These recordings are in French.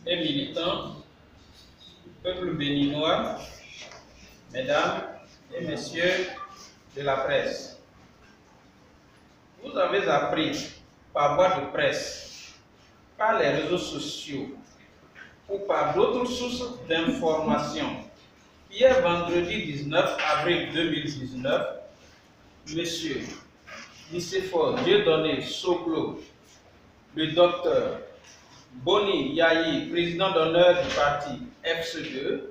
et militants, peuple béninois, mesdames et messieurs de la presse. Vous avez appris par voie de presse, par les réseaux sociaux ou par d'autres sources d'information qu'hier vendredi 19 avril 2019, Monsieur Nicéphore Dieudonné Soglo, le docteur Boni Yayi, président d'honneur du parti FC2,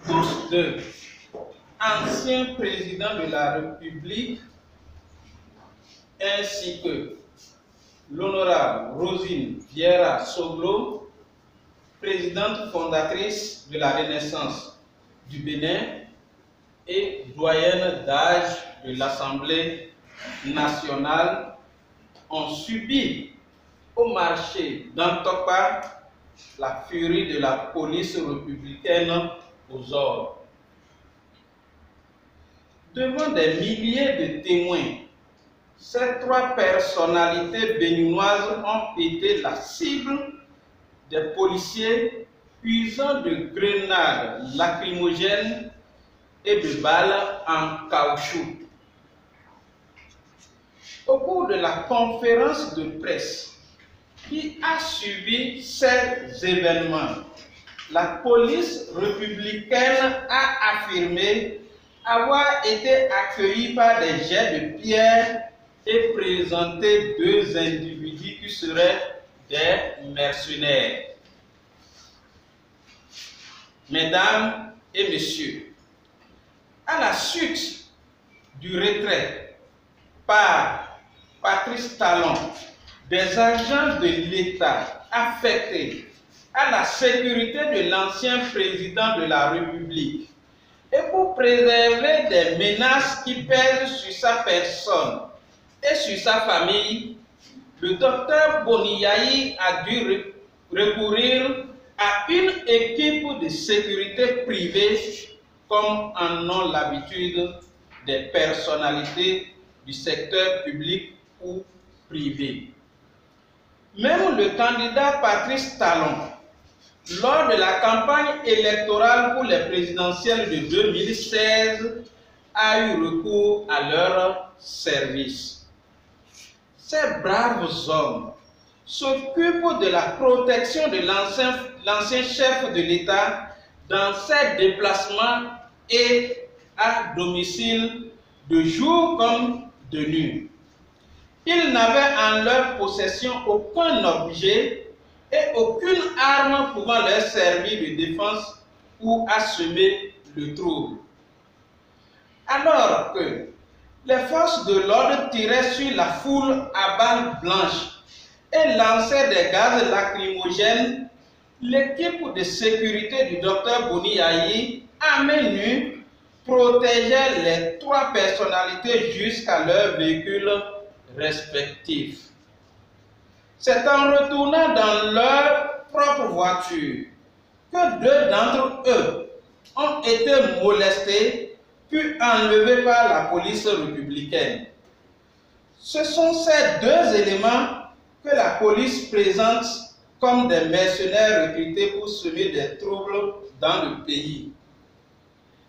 tous deux anciens présidents de la République, ainsi que l'honorable Rosine Vieira Soglo, présidente fondatrice de la Renaissance du Bénin et doyenne d'âge de l'Assemblée nationale, ont subi au marché d'Antokpa la furie de la police républicaine aux ordres. Devant des milliers de témoins, ces trois personnalités béninoises ont été la cible des policiers usant de grenades lacrymogènes et de balles en caoutchouc. Au cours de la conférence de presse qui a suivi ces événements, la police républicaine a affirmé avoir été accueillie par des jets de pierre et présenté deux individus qui seraient des mercenaires. Mesdames et messieurs, à la suite du retrait par Patrice Talon des agents de l'État affectés à la sécurité de l'ancien président de la République et pour préserver des menaces qui pèsent sur sa personne et sur sa famille, le docteur Boni Yayi a dû recourir à une équipe de sécurité privée comme en ont l'habitude des personnalités du secteur public ou privé. Même le candidat Patrice Talon, lors de la campagne électorale pour les présidentielles de 2016, a eu recours à leur service. Ces braves hommes s'occupent de la protection de l'ancien chef de l'État dans ses déplacements et à domicile de jour comme de nuit. Ils n'avaient en leur possession aucun objet et aucune arme pouvant leur servir de défense ou à semer le trouble. Alors que les forces de l'ordre tiraient sur la foule à balles blanches et lançaient des gaz lacrymogènes, l'équipe de sécurité du docteur Boni Yayi, à main nue, protégeait les trois personnalités jusqu'à leur véhicule respectifs. C'est en retournant dans leur propre voiture que deux d'entre eux ont été molestés puis enlevés par la police républicaine. Ce sont ces deux éléments que la police présente comme des mercenaires recrutés pour semer des troubles dans le pays.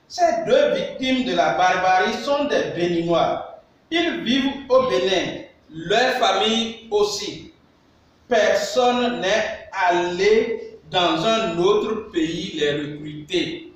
Ces deux victimes de la barbarie sont des Béninois. Ils vivent au Bénin, leur famille aussi. Personne n'est allé dans un autre pays les recruter.